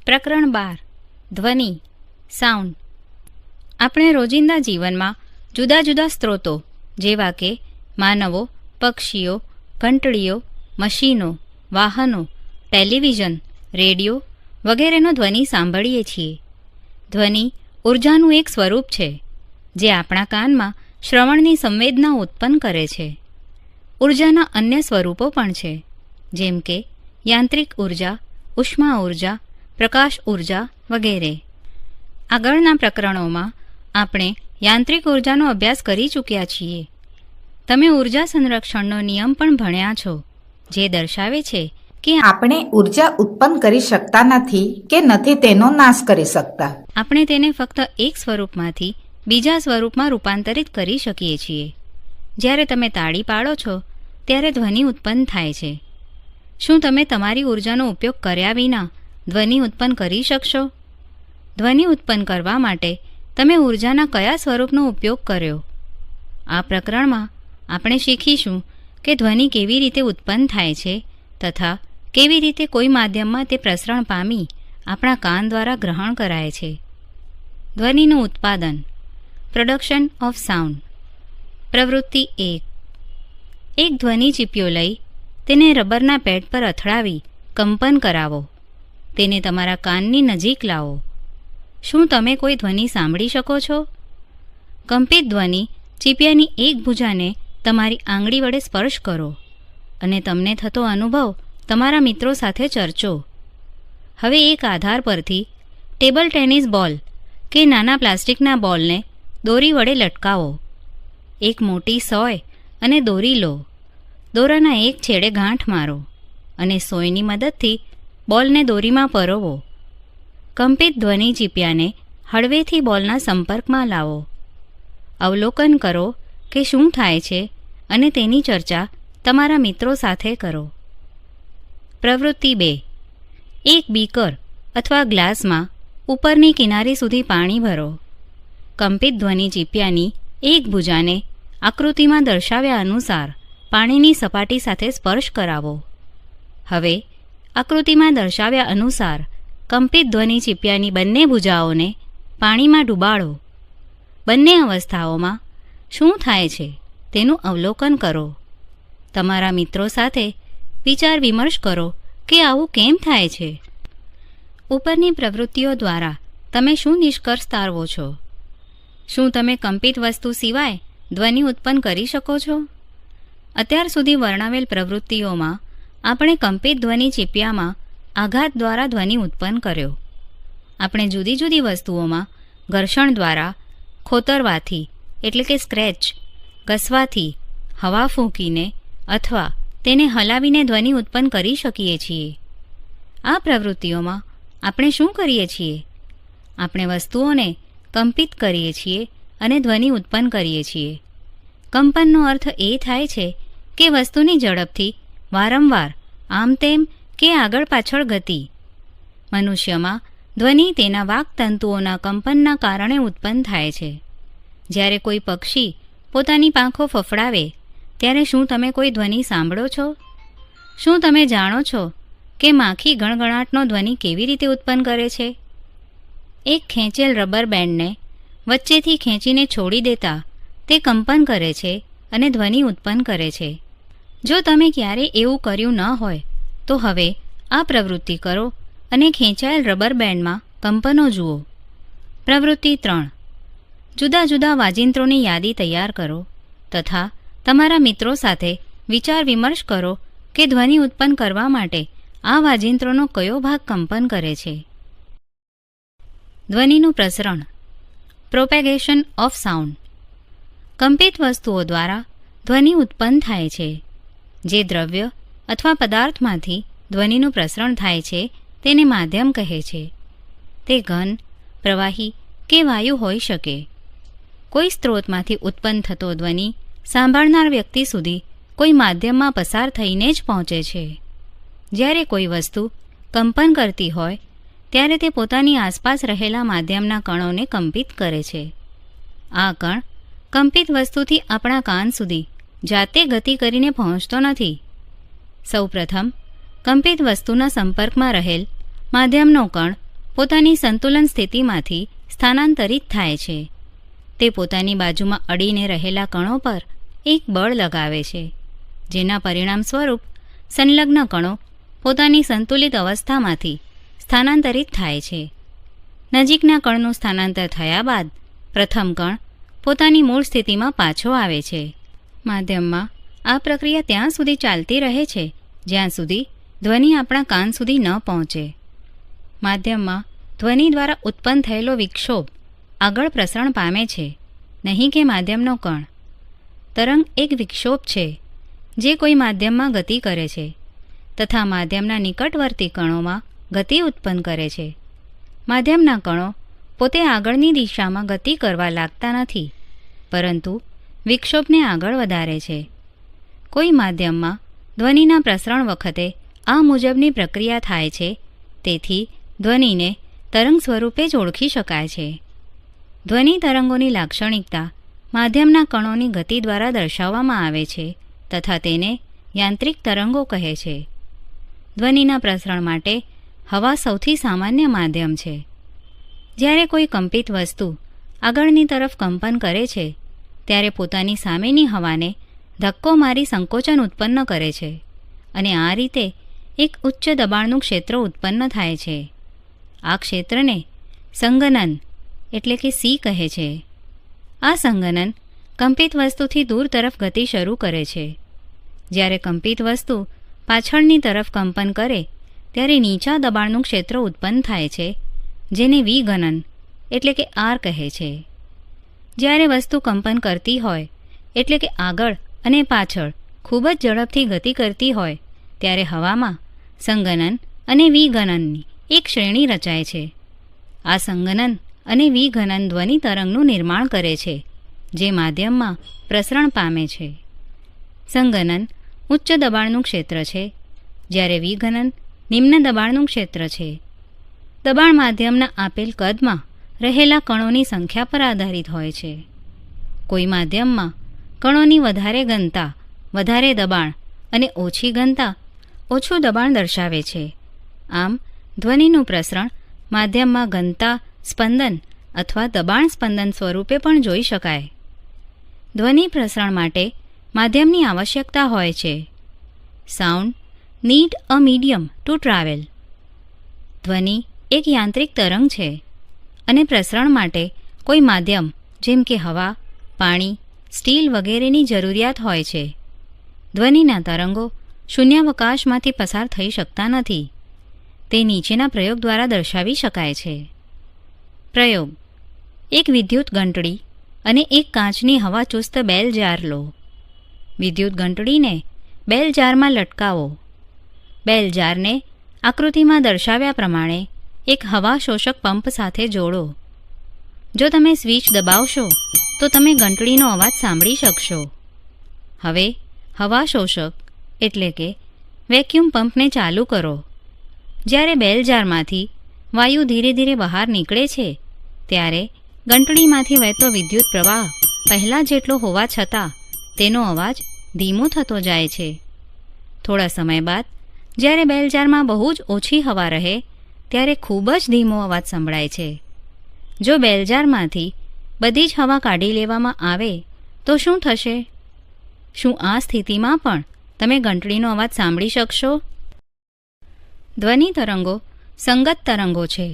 પ્રકરણ 12 ધ્વનિ સાઉન્ડ. આપણે રોજિંદા જીવનમાં જુદા જુદા સ્ત્રોતો જેવા કે માનવો, પક્ષીઓ, ઘંટડીઓ, મશીનો, વાહનો, ટેલિવિઝન, રેડિયો વગેરેનો ધ્વનિ સાંભળીએ છીએ. ધ્વનિ ઉર્જાનું એક સ્વરૂપ છે જે આપણા કાનમાં શ્રવણની સંવેદના ઉત્પન્ન કરે છે. ઉર્જાના અન્ય સ્વરૂપો પણ છે, જેમ કે યાંત્રિક ઉર્જા, ઉષ્મા ઉર્જા, પ્રકાશ ઉર્જા વગેરે. આગળના પ્રકરણોમાં આપણે યાંત્રિક ઉર્જાનો અભ્યાસ કરી ચૂક્યા છીએ. તમે ઉર્જા સંરક્ષણનો નિયમ પણ ભણ્યા છો, જે દર્શાવે છે કે આપણે ઉર્જા ઉત્પન્ન કરી શકતા નથી કે નથી તેનો નાશ કરી શકતા. આપણે તેને ફક્ત એક સ્વરૂપમાંથી બીજા સ્વરૂપમાં રૂપાંતરિત કરી શકીએ છીએ. જ્યારે તમે તાળી પાડો છો ત્યારે ધ્વનિ ઉત્પન્ન થાય છે. શું તમે તમારી ઉર્જાનો ઉપયોગ કર્યા વિના ધ્વનિ ઉત્પન્ન કરી શકશો? ધ્વનિ ઉત્પન્ન કરવા માટે તમે ઉર્જાના કયા સ્વરૂપનો ઉપયોગ કર્યો? આ પ્રકરણમાં આપણે શીખીશું કે ધ્વનિ કેવી રીતે ઉત્પન્ન થાય છે તથા કેવી રીતે કોઈ માધ્યમમાં તે પ્રસરણ પામી આપણા કાન દ્વારા ગ્રહણ કરાય છે. ધ્વનિનું ઉત્પાદન, પ્રોડક્શન ઓફ સાઉન્ડ. પ્રવૃત્તિ 1. એક ધ્વનિ ચીપિયો લઈ તેને રબરના પેડ પર અથડાવી કંપન કરાવો. તેને તમારા કાનની નજીક લાવો. શું તમે કોઈ ધ્વનિ સાંભળી શકો છો? કંપિત ધ્વનિ ચીપિયાની એક ભુજાને તમારી આંગળી વડે સ્પર્શ કરો અને તમને થતો અનુભવ તમારા મિત્રો સાથે ચર્ચો. હવે એક આધાર પરથી ટેબલ ટેનિસ બોલ કે નાના પ્લાસ્ટિકના બોલને દોરી વડે લટકાવો. એક મોટી સોય અને દોરી લો. દોરાના એક છેડે ગાંઠ મારો અને સોયની મદદથી બોલને દોરીમાં પરોવો. કંપિત ધ્વનિ ચીપિયાને હળવેથી બોલના સંપર્કમાં લાવો. અવલોકન કરો કે શું થાય છે અને તેની ચર્ચા તમારા મિત્રો સાથે કરો. પ્રવૃત્તિ 2. એક બીકર અથવા ગ્લાસમાં ઉપરની કિનારી સુધી પાણી ભરો. કંપિત ધ્વનિ ચીપિયાની એક ભુજાને આકૃતિમાં દર્શાવ્યા અનુસાર પાણીની સપાટી સાથે સ્પર્શ કરાવો. હવે આકૃતિમાં દર્શાવ્યા અનુસાર કંપિત ધ્વનિ ચીપિયાની બંને ભુજાઓને પાણીમાં ડૂબાડો. બંને અવસ્થાઓમાં શું થાય છે તેનું અવલોકન કરો. તમારા મિત્રો સાથે વિચાર વિમર્શ કરો કે આવું કેમ થાય છે. ઉપરની પ્રવૃત્તિઓ દ્વારા તમે શું નિષ્કર્ષ તારવો છો? શું તમે કંપિત વસ્તુ સિવાય ધ્વનિ ઉત્પન્ન કરી શકો છો? અત્યાર સુધી વર્ણવેલ પ્રવૃત્તિઓમાં આપણે કંપિત ધ્વનિ ચીપિયામાં આઘાત દ્વારા ધ્વનિ ઉત્પન્ન કર્યો. આપણે જુદી જુદી વસ્તુઓમાં ઘર્ષણ દ્વારા, ખોતરવાથી એટલે કે સ્ક્રેચ, ઘસવાથી, હવા ફૂંકીને અથવા તેને હલાવીને ધ્વનિ ઉત્પન્ન કરી શકીએ છીએ. આ પ્રવૃત્તિઓમાં આપણે શું કરીએ છીએ? આપણે વસ્તુઓને કંપિત કરીએ છીએ અને ધ્વનિ ઉત્પન્ન કરીએ છીએ. કંપનનો અર્થ એ થાય છે કે વસ્તુની ઝડપથી વારંવાર આમ તેમ કે આગળ પાછળ ગતિ. મનુષ્યમાં ધ્વનિ તેના વાક્તંતુઓના કંપનના કારણે ઉત્પન્ન થાય છે. જ્યારે કોઈ પક્ષી પોતાની પાંખો ફફડાવે ત્યારે શું તમે કોઈ ધ્વનિ સાંભળો છો? શું તમે જાણો છો કે માખી ગણગણાટનો ધ્વનિ કેવી રીતે ઉત્પન્ન કરે છે? એક ખેંચેલ રબર બેન્ડને વચ્ચેથી ખેંચીને છોડી દેતા તે કંપન કરે છે અને ધ્વનિ ઉત્પન્ન કરે છે. જો તમે ક્યારેય એવું કર્યું ન હોય તો હવે આ પ્રવૃત્તિ કરો અને ખેંચાયેલ રબર બેન્ડમાં કંપનો જુઓ. પ્રવૃત્તિ 3. જુદા જુદા વાજિંત્રોની યાદી તૈયાર કરો તથા તમારા મિત્રો સાથે વિચાર વિમર્શ કરો કે ધ્વનિ ઉત્પન્ન કરવા માટે આ વાજિંત્રોનો કયો ભાગ કંપન કરે છે. ધ્વનિનું પ્રસરણ, પ્રોપેગેશન ઓફ સાઉન્ડ. કંપિત વસ્તુઓ દ્વારા ધ્વનિ ઉત્પન્ન થાય છે. જે દ્રવ્ય અથવા પદાર્થમાંથી ધ્વનિનું પ્રસરણ થાય છે તેને માધ્યમ કહે છે. તે ઘન, પ્રવાહી કે વાયુ હોઈ શકે. કોઈ સ્ત્રોતમાંથી ઉત્પન્ન થતો ધ્વનિ સાંભળનાર વ્યક્તિ સુધી કોઈ માધ્યમમાં પસાર થઈને જ પહોંચે છે. જ્યારે કોઈ વસ્તુ કંપન કરતી હોય ત્યારે તે પોતાની આસપાસ રહેલા માધ્યમના કણોને કંપિત કરે છે. આ કણ કંપિત વસ્તુથી આપણા કાન સુધી જાતે ગતિ કરીને પહોંચતો નથી. સૌપ્રથમ કંપિત વસ્તુના સંપર્કમાં રહેલ માધ્યમનો કણ પોતાની સંતુલન સ્થિતિમાંથી સ્થાનાંતરિત થાય છે. તે પોતાની બાજુમાં અડીને રહેલા કણો પર એક બળ લગાવે છે, જેના પરિણામ સ્વરૂપ સંલગ્ન કણો પોતાની સંતુલિત અવસ્થામાંથી સ્થાનાંતરિત થાય છે. નજીકના કણનું સ્થાનાંતર થયા બાદ પ્રથમ કણ પોતાની મૂળ સ્થિતિમાં પાછો આવે છે. માધ્યમમાં આ પ્રક્રિયા ત્યાં સુધી ચાલતી રહે છે જ્યાં સુધી ધ્વનિ આપણા કાન સુધી ન પહોંચે. માધ્યમમાં ધ્વનિ દ્વારા ઉત્પન્ન થયેલો વિક્ષોભ આગળ પ્રસરણ પામે છે, નહીં કે માધ્યમનો કણ. તરંગ એક વિક્ષોભ છે જે કોઈ માધ્યમમાં ગતિ કરે છે તથા માધ્યમના નિકટવર્તી કણોમાં ગતિ ઉત્પન્ન કરે છે. માધ્યમના કણો પોતે આગળની દિશામાં ગતિ કરવા લાગતા નથી, પરંતુ વિક્ષોભને આગળ વધારે છે. કોઈ માધ્યમમાં ધ્વનિના પ્રસરણ વખતે આ મુજબની પ્રક્રિયા થાય છે, તેથી ધ્વનિને તરંગ સ્વરૂપે જ ઓળખી શકાય છે. ધ્વનિ તરંગોની લાક્ષણિકતા માધ્યમના કણોની ગતિ દ્વારા દર્શાવવામાં આવે છે તથા તેને યાંત્રિક તરંગો કહે છે. ધ્વનિના પ્રસરણ માટે હવા સૌથી સામાન્ય માધ્યમ છે. જ્યારે કોઈ કંપિત વસ્તુ આગળની તરફ કંપન કરે છે ત્યારે પોતાની સામેની હવાને ધક્કો મારી સંકોચન ઉત્પન્ન કરે છે અને આ રીતે એક ઉચ્ચ દબાણનું ક્ષેત્ર ઉત્પન્ન થાય છે. આ ક્ષેત્રને સંગનન એટલે કે સી કહે છે. આ સંગનન કંપિત વસ્તુથી દૂર તરફ ગતિ શરૂ કરે છે. જ્યારે કંપિત વસ્તુ પાછળની તરફ કંપન કરે ત્યારે નીચા દબાણનું ક્ષેત્ર ઉત્પન્ન થાય છે, જેને વિગનન એટલે કે આર કહે છે. જ્યારે વસ્તુ કંપન કરતી હોય એટલે કે આગળ અને પાછળ ખૂબ જ ઝડપથી ગતિ કરતી હોય ત્યારે હવામાં સંગનન અને વિગનનની એક શ્રેણી રચાય છે. આ સંગનન અને વિગનન ધ્વનિ તરંગનું નિર્માણ કરે છે, જે માધ્યમમાં પ્રસરણ પામે છે. સંગનન ઉચ્ચ દબાણનું ક્ષેત્ર છે, જ્યારે વિગનન નિમ્ન દબાણનું ક્ષેત્ર છે. દબાણ માધ્યમના આપેલ કદમાં રહેલા કણોની સંખ્યા પર આધારિત હોય છે. કોઈ માધ્યમમાં કણોની વધારે ઘનતા વધારે દબાણ અને ઓછી ઘનતા ઓછું દબાણ દર્શાવે છે. આમ ધ્વનિનું પ્રસરણ માધ્યમમાં ઘનતા સ્પંદન અથવા દબાણ સ્પંદન સ્વરૂપે પણ જોઈ શકાય. ધ્વનિ પ્રસરણ માટે માધ્યમની આવશ્યકતા હોય છે. Sound need a medium to travel. ધ્વનિ એક યાંત્રિક તરંગ છે અને પ્રસરણ માટે કોઈ માધ્યમ જેમ કે હવા, પાણી, સ્ટીલ વગેરેની જરૂરિયાત હોય છે. ધ્વનિના તરંગો શૂન્યાવકાશમાંથી પસાર થઈ શકતા નથી. તે નીચેના પ્રયોગ દ્વારા દર્શાવી શકાય છે. પ્રયોગ: એક વિદ્યુત ઘંટડી અને એક કાચની હવાચુસ્ત બેલ જાર લો. વિદ્યુત ઘંટડીને બેલ જારમાં લટકાવો. બેલ જારને આકૃતિમાં દર્શાવ્યા પ્રમાણે એક હવા શોષક પંપ સાથે જોડો. જો તમે સ્વિચ દબાવશો તો તમે ઘંટડીનો અવાજ સાંભળી શકશો. હવે હવા શોષક એટલે કે વેક્યુમ પંપને ચાલુ કરો. જ્યારે બેલ જારમાંથી વાયુ ધીરે ધીરે બહાર નીકળે છે ત્યારે ઘંટડીમાંથી વહેતો વિદ્યુત પ્રવાહ પહેલાં જેટલો હોવા છતાં તેનો અવાજ ધીમો થતો જાય છે. થોડા સમય બાદ જ્યારે બેલ જારમાં બહુ જ ઓછી હવા રહે ત્યારે ખૂબ જ ધીમો અવાજ સંભળાય છે. જો બેલ જારમાંથી બધી જ હવા કાઢી લેવામાં આવે તો શું થશે? શું આ સ્થિતિમાં પણ તમે ઘંટડીનો અવાજ સાંભળી શકશો? ધ્વનિ તરંગો સંગત તરંગો છે.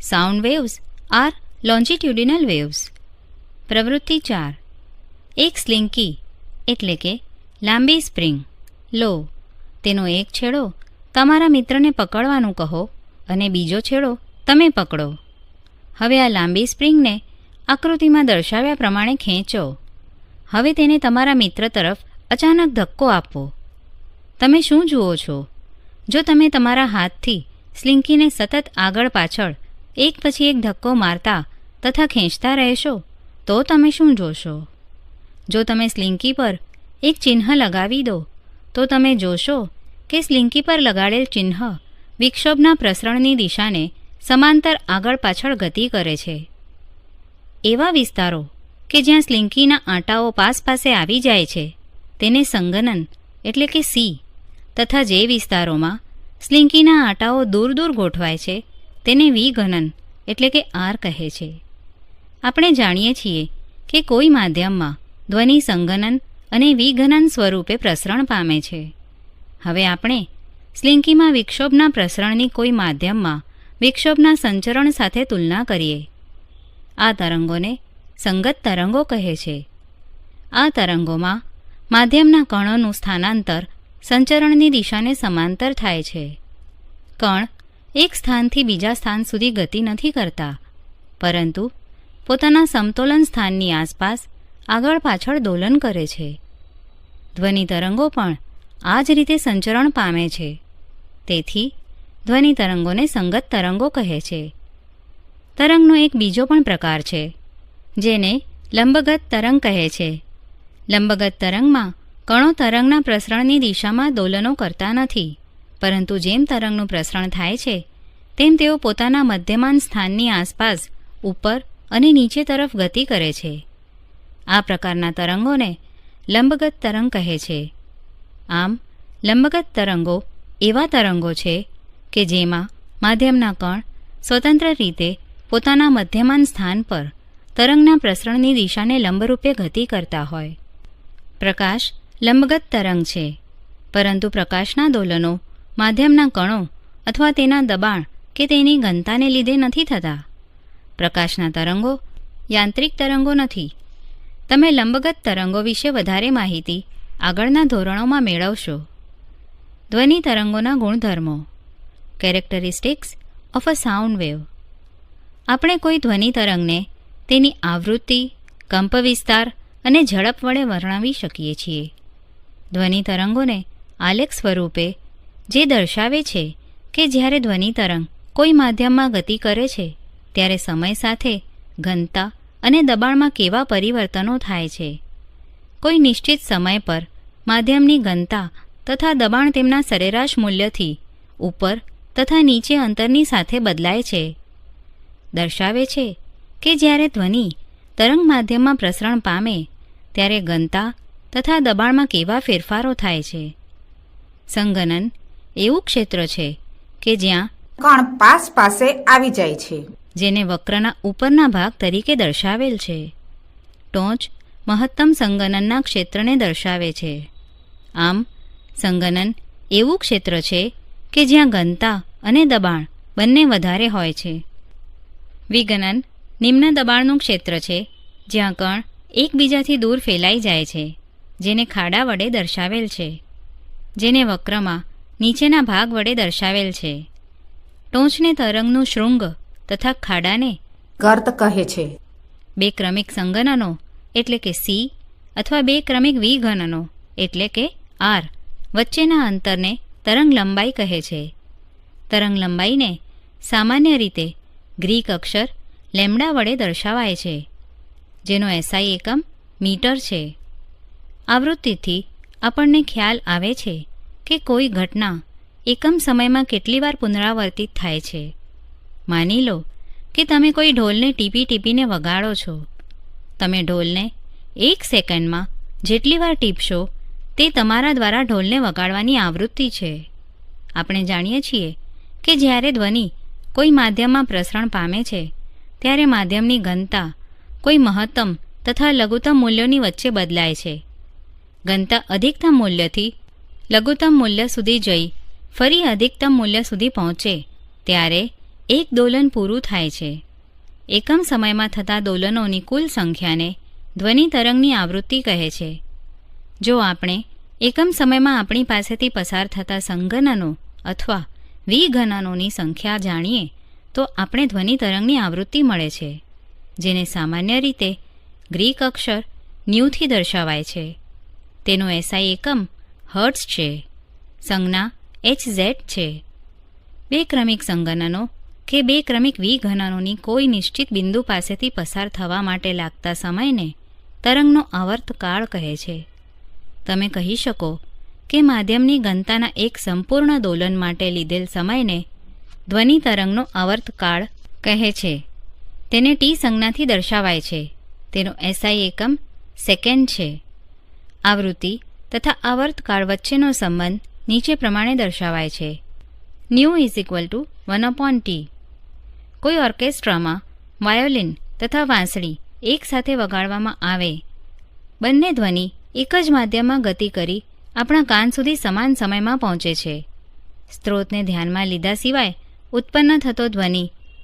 Sound waves are longitudinal waves. પ્રવૃત્તિ 4. એક સ્લિંકી એટલે કે લાંબી સ્પ્રિંગ લો. તેનો એક છેડો તમારા મિત્રને પકડવાનું કહો અને બીજો છેડો તમે પકડો. હવે આ લાંબી સ્પ્રિંગને આકૃતિમાં દર્શાવ્યા પ્રમાણે ખેંચો. હવે તેને તમારા મિત્ર તરફ અચાનક ધક્કો આપો. તમે શું જુઓ છો? જો તમે તમારા હાથથી સ્લિંકીને સતત આગળ પાછળ એક પછી એક ધક્કો મારતા તથા ખેંચતા રહેશો તો તમે શું જોશો? જો તમે સ્લિંકી પર એક ચિહ્ન લગાવી દો તો તમે જોશો કે સ્લિંકી પર લગાડેલ ચિહ્ન વિક્ષોભના પ્રસરણની દિશાને સમાંતર આગળ પાછળ ગતિ કરે છે. એવા વિસ્તારો કે જ્યાં સ્લિંકીના આંટાઓ પાસે આવી જાય છે તેને સંગનન એટલે કે સી તથા જે વિસ્તારોમાં સ્લિંકીના આંટાઓ દૂર દૂર ગોઠવાય છે તેને વિઘનન એટલે કે આર કહે છે. આપણે જાણીએ છીએ કે કોઈ માધ્યમમાં ધ્વનિ સંઘનન અને વિઘનન સ્વરૂપે પ્રસરણ પામે છે. હવે આપણે સ્લિંકીમાં વિક્ષોભના પ્રસરણની કોઈ માધ્યમમાં વિક્ષોભના સંચરણ સાથે તુલના કરીએ. આ તરંગોને સંગત તરંગો કહે છે. આ તરંગોમાં માધ્યમના કણોનું સ્થાનાંતર સંચરણની દિશાને સમાંતર થાય છે. કણ એક સ્થાનથી બીજા સ્થાન સુધી ગતિ નથી કરતા, પરંતુ પોતાના સમતોલન સ્થાનની આસપાસ આગળ પાછળ દોલન કરે છે. ધ્વનિ તરંગો પણ આ જ રીતે સંચરણ પામે છે. તેથી ધ્વનિ તરંગોને સંગત તરંગો કહે છે. તરંગનો એક બીજો પણ પ્રકાર છે, જેને લંબગત તરંગ કહે છે. લંબગત તરંગમાં કણો તરંગના પ્રસરણની દિશામાં દોલનો કરતા નથી, પરંતુ જેમ તરંગનું પ્રસરણ થાય છે તેમ તેઓ પોતાના મધ્યમાન સ્થાનની આસપાસ ઉપર અને નીચે તરફ ગતિ કરે છે. આ પ્રકારના તરંગોને લંબગત તરંગ કહે છે. આમ લંબગત તરંગો એવા તરંગો છે કે જેમાં માધ્યમના કણ સ્વતંત્ર રીતે પોતાના મધ્યમાન સ્થાન પર તરંગના પ્રસરણની દિશાને લંબરૂપે ગતિ કરતા હોય. પ્રકાશ લંબગત તરંગ છે, પરંતુ પ્રકાશના દોલનો માધ્યમના કણો અથવા તેના દબાણ કે તેની ઘનતાને લીધે નથી થતા. પ્રકાશના તરંગો યાંત્રિક તરંગો નથી. તમે લંબગત તરંગો વિશે વધારે માહિતી આગળના ધોરણોમાં મેળવશો. ધ્વનિ તરંગોના ગુણધર્મો, characteristics of a sound wave. આપણે કોઈ ધ્વનિ તરંગને તેની આવૃત્તિ, કંપવિસ્તાર અને ઝડપ વડે વર્ણવી શકીએ છીએ. ધ્વનિ તરંગોને આલેખ સ્વરૂપે જે દર્શાવે છે કે જ્યારે ધ્વનિ તરંગ કોઈ માધ્યમમાં ગતિ કરે છે ત્યારે સમય સાથે ઘનતા અને દબાણમાં કેવા પરિવર્તનો થાય છે. કોઈ નિશ્ચિત સમય પર માધ્યમની ઘનતા તથા દબાણ તેમના સરેરાશ મૂલ્યથી ઉપર તથા નીચે અંતરની સાથે બદલાય છે. દર્શાવે છે કે જ્યારે ધ્વનિ તરંગ માધ્યમમાં પ્રસરણ પામે ત્યારે ઘનતા તથા દબાણમાં કેવા ફેરફારો થાય છે. સંઘનન એવું ક્ષેત્ર છે કે જ્યાં કણ પાસ પાસે આવી જાય છે, જેને વક્રના ઉપરના ભાગ તરીકે દર્શાવેલ છે. ટોચ મહત્તમ સંઘનનના ક્ષેત્રને દર્શાવે છે. આમ સંઘનન એવું ક્ષેત્ર છે કે જ્યાં ઘનતા અને દબાણ બંને વધારે હોય છે. વિઘનન નિમ્ન દબાણનું ક્ષેત્ર છે, જ્યાં કણ એકબીજાથી દૂર ફેલાઈ જાય છે, જેને ખાડા વડે દર્શાવેલ છે, જેને વક્રમાં નીચેના ભાગ વડે દર્શાવેલ છે. ટોચને તરંગનું શૃંગ તથા ખાડાને ગર્ત કહે છે. બે ક્રમિક સંઘનનો એટલે કે સી અથવા બે ક્રમિક વિઘનનો એટલે કે આર વચ્ચેના અંતરને તરંગ લંબાઈ કહે છે. તરંગ લંબાઈને સામાન્ય રીતે ગ્રીક અક્ષર લેમ્ડા વડે દર્શાવાય છે, જેનો એસઆઈ એકમ મીટર છે. આવૃત્તિથી આપણને ખ્યાલ આવે છે કે કોઈ ઘટના એકમ સમયમાં કેટલી વાર પુનરાવર્તિત થાય છે. માની લો કે તમે કોઈ ઢોલને ટીપી ટીપીને વગાડો છો. તમે ઢોલને 1 સેકન્ડમાં જેટલી વાર ટીપશો તે તમારા દ્વારા ઢોલને વગાડવાની આવૃત્તિ છે. આપણે જાણીએ છીએ કે જ્યારે ધ્વનિ કોઈ માધ્યમમાં પ્રસરણ પામે છે ત્યારે માધ્યમની ઘનતા કોઈ મહત્તમ તથા લઘુત્તમ મૂલ્યોની વચ્ચે બદલાય છે. ઘનતા અધિકતમ મૂલ્યથી લઘુત્તમ મૂલ્ય સુધી જઈ ફરી અધિકતમ મૂલ્ય સુધી પહોંચે ત્યારે એક દોલન પૂરું થાય છે. એકમ સમયમાં થતા દોલનોની કુલ સંખ્યાને ધ્વનિ તરંગની આવૃત્તિ કહે છે. જો આપણે એકમ સમયમાં આપણી પાસેથી પસાર થતા સંઘનનો અથવા વિઘનનોની સંખ્યા જાણીએ તો આપણે ધ્વનિ તરંગની આવૃત્તિ મળે છે, જેને સામાન્ય રીતે ગ્રીક અક્ષર ન્યૂથી દર્શાવાય છે. તેનો એસઆઈ એકમ હર્ટ્ઝ છે. સંજ્ઞા HZ છે. બે ક્રમિક સંઘનનો કે બે ક્રમિક વિઘનનોની કોઈ નિશ્ચિત બિંદુ પાસેથી પસાર થવા માટે લાગતા સમયને તરંગનો આવર્તકાળ કહે છે. તમે કહી શકો કે માધ્યમની ઘનતાના એક સંપૂર્ણ દોલન માટે લીધેલ સમયને ધ્વનિ તરંગનો આવર્તકાળ કહે છે. તેને ટી સંજ્ઞાથી દર્શાવાય છે. તેનો એસઆઈ એકમ સેકન્ડ છે. આવૃત્તિ તથા આવર્તકાળ વચ્ચેનો સંબંધ નીચે પ્રમાણે દર્શાવાય છે. New = 1/T. કોઈ ઓર્કેસ્ટ્રામાં વાયોલિન તથા વાંસળી એકસાથે વગાડવામાં આવે, બંને ધ્વનિ એક જ માધ્યમમાં ગતિ કરી આપણા કાન સુધી સમાન સમયમાં પહોંચે છે. સ્ત્રોતને ધ્યાનમાં લીધા સિવાય ઉત્પન્ન થતો ધ્વનિ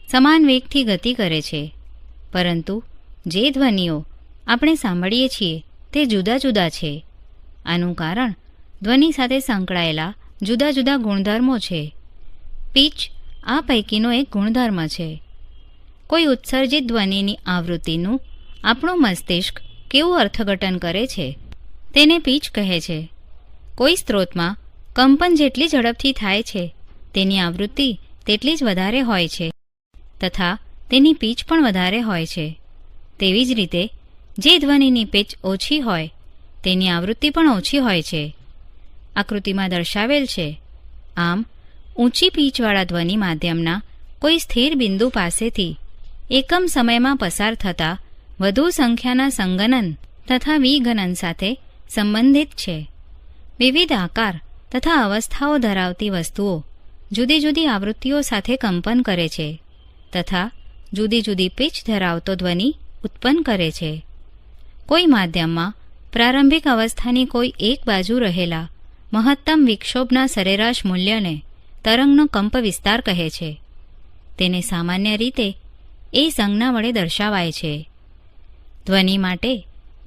સમાન વેગથી ગતિ કરે છે, પરંતુ જે ધ્વનિઓ આપણે સાંભળીએ છીએ તે જુદા જુદા છે. આનું કારણ ધ્વનિ સાથે સંકળાયેલા જુદા જુદા ગુણધર્મો છે. પીચ આ પૈકીનો એક ગુણધર્મ છે. કોઈ ઉત્સર્જિત ધ્વનિની આવૃત્તિનું આપણું મસ્તિષ્ક કેવું અર્થઘટન કરે છે તેને પીચ કહે છે. કોઈ સ્ત્રોતમાં કંપન જેટલી ઝડપથી થાય છે તેની આવૃત્તિ તેટલી જ વધારે હોય છે તથા તેની પીચ પણ વધારે હોય છે. તેવી જ રીતે જે ધ્વનિની પીચ ઓછી હોય તેની આવૃત્તિ પણ ઓછી હોય છે. આકૃતિમાં દર્શાવેલ છે. આમ ઊંચી પીચવાળા ધ્વનિ માધ્યમના કોઈ સ્થિર બિંદુ પાસેથી એકમ સમયમાં પસાર થતા વધુ સંખ્યાના સંગનન તથા વિગનન સાથે સંબંધિત છે. વિવિધ આકાર તથા અવસ્થાઓ ધરાવતી વસ્તુઓ જુદી જુદી આવૃત્તિઓ સાથે કંપન કરે છે તથા જુદી જુદી પીચ ધરાવતો ધ્વનિ ઉત્પન્ન કરે છે. કોઈ માધ્યમમાં પ્રારંભિક અવસ્થાની કોઈ એક બાજુ રહેલા મહત્તમ વિક્ષોભના સરેરાશ મૂલ્યને તરંગનો કંપ વિસ્તાર કહે છે. તેને સામાન્ય રીતે એ સંજ્ઞા વડે દર્શાવાય છે. ધ્વનિ માટે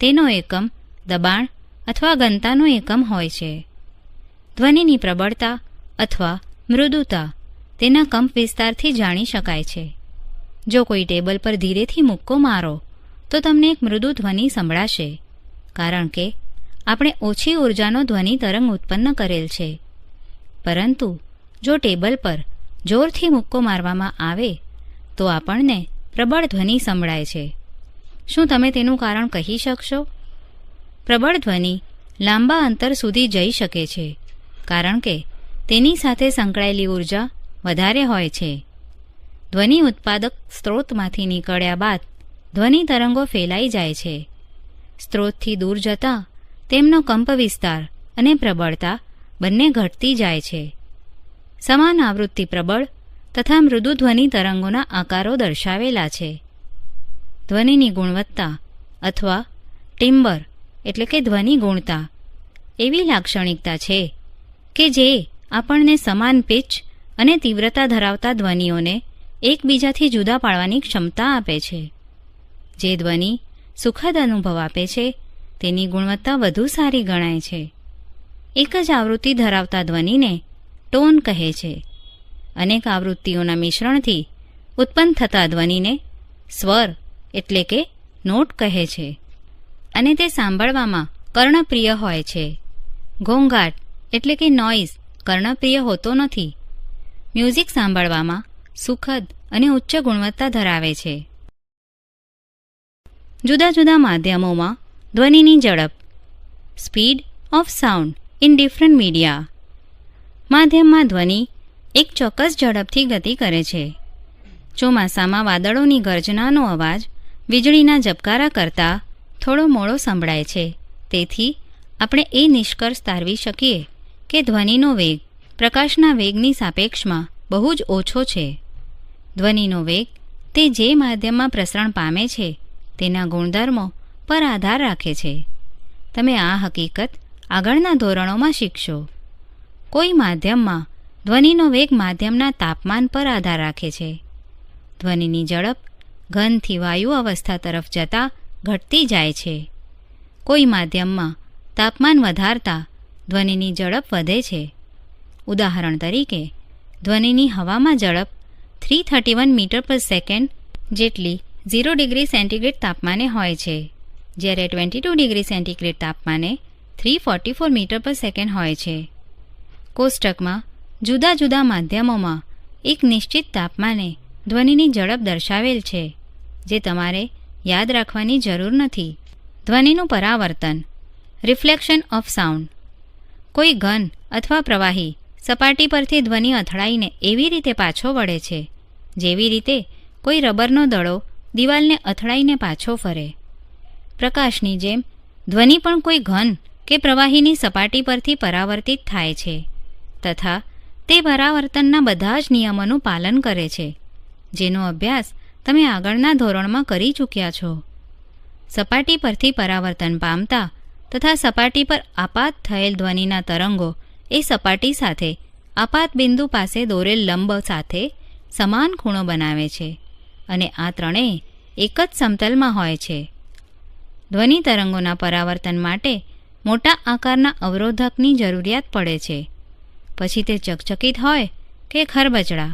તેનો એકમ દબાણ અથવા ઘનતાનો એકમ હોય છે. ધ્વનિની પ્રબળતા અથવા મૃદુતા તેના કંપ વિસ્તારથી જાણી શકાય છે. જો કોઈ ટેબલ પર ધીરેથી મુક્કો મારો તો તમને એક મૃદુ ધ્વનિ સંભળાશે, કારણ કે આપણે ઓછી ઊર્જાનો ધ્વનિ તરંગ ઉત્પન્ન કરેલ છે. પરંતુ જો ટેબલ પર જોરથી મુક્કો મારવામાં આવે તો આપણને પ્રબળ ધ્વનિ સંભળાય છે. શું તમે તેનું કારણ કહી શકશો? પ્રબળ ધ્વનિ લાંબા અંતર સુધી જઈ શકે છે, કારણ કે તેની સાથે સંકળાયેલી ઊર્જા વધારે હોય છે. ધ્વનિ ઉત્પાદક સ્ત્રોતમાંથી નીકળ્યા બાદ ધ્વનિ તરંગો ફેલાઈ જાય છે. સ્ત્રોતથી દૂર જતાં તેમનો કંપ વિસ્તાર અને પ્રબળતા બંને ઘટતી જાય છે. સમાન આવૃત્તિ પ્રબળ તથા મૃદુ ધ્વનિ તરંગોના આકારો દર્શાવેલા છે. ધ્વનિની ગુણવત્તા અથવા ટિમ્બર એટલે કે ધ્વનિ ગુણતા એવી લાક્ષણિકતા છે કે જે આપણને સમાન પિચ અને તીવ્રતા ધરાવતા ધ્વનિઓને એકબીજાથી જુદા પાડવાની ક્ષમતા આપે છે. જે ધ્વનિ સુખદ અનુભવ આપે છે તેની ગુણવત્તા વધુ સારી ગણાય છે. એક જ આવૃત્તિ ધરાવતા ધ્વનિને ટોન કહે છે. અનેક આવૃત્તિઓના મિશ્રણથી ઉત્પન્ન થતા ધ્વનિને સ્વર એટલે કે નોટ કહે છે અને તે સાંભળવામાં કર્ણપ્રિય હોય છે. ઘોંઘાટ એટલે કે નોઇઝ કર્ણપ્રિય હોતો નથી. મ્યુઝિક સાંભળવામાં સુખદ અને ઉચ્ચ ગુણવત્તા ધરાવે છે. જુદા જુદા માધ્યમોમાં ધ્વનિની ઝડપ. Speed of sound in different media. માધ્યમમાં ધ્વનિ એક ચોક્કસ ઝડપથી ગતિ કરે છે. ચોમાસામાં વાદળોની ગર્જનાનો અવાજ વીજળીના ઝબકારા કરતાં થોડો મોડો સંભળાય છે. તેથી આપણે એ નિષ્કર્ષ તારવી શકીએ કે ધ્વનિનો વેગ પ્રકાશના વેગની સાપેક્ષમાં બહુ જ ઓછો છે. ધ્વનિનો વેગ તે જે માધ્યમમાં પ્રસરણ પામે છે તેના ગુણધર્મો પર આધાર રાખે છે. તમે આ હકીકત આગળના ધોરણોમાં શીખશો. કોઈ માધ્યમમાં ધ્વનિનો વેગ માધ્યમના તાપમાન પર આધાર રાખે છે. ધ્વનિની ઝડપ ઘનથી વાયુ અવસ્થા તરફ જતાં ઘટતી જાય છે. કોઈ માધ્યમમાં તાપમાન વધારતા ધ્વનિની ઝડપ વધે છે. ઉદાહરણ તરીકે ધ્વનિની હવામાં ઝડપ 331 મીટર પર સેકન્ડ જેટલી 0 ડિગ્રી સેન્ટીગ્રેડ તાપમાને હોય છે, જ્યારે 22 ડિગ્રી સેન્ટીગ્રેડ તાપમાને 344 મીટર પર સેકન્ડ હોય છે. કોષ્ટકમાં જુદા જુદા માધ્યમોમાં એક નિશ્ચિત તાપમાને ધ્વનિની ઝડપ દર્શાવેલ છે, જે તમારે યાદ રાખવાની જરૂર નથી. ધ્વનિનું પરાવર્તન રિફ્લેક્શન ઓફ સાઉન્ડ. કોઈ ઘન અથવા પ્રવાહી સપાટી પરથી ધ્વનિ અથડાઈને એવી રીતે પાછો વળે છે જેવી રીતે કોઈ રબરનો દડો દિવાલને અથડાઈને પાછો ફરે. પ્રકાશની જેમ ધ્વનિ પણ કોઈ ઘન કે પ્રવાહીની સપાટી પરથી પરાવર્તિત થાય છે તથા તે પરાવર્તનના બધા જ નિયમોનું પાલન કરે છે. જેનો અભ્યાસ તમે આગળના ધોરણમાં કરી ચૂક્યા છો. સપાટી પરથી પરાવર્તન પામતા તથા સપાટી પર આપાત થયેલ ધ્વનિના તરંગો એ સપાટી સાથે આપાત બિંદુ પાસે દોરેલ લંબ સાથે સમાન ખૂણો બનાવે છે અને આ ત્રણેય એક જ સમતલમાં હોય છે. ધ્વનિ તરંગોના પરાવર્તન માટે મોટા આકારના અવરોધકની જરૂરિયાત પડે છે, પછી તે ચકચકિત હોય કે ખરબચડા.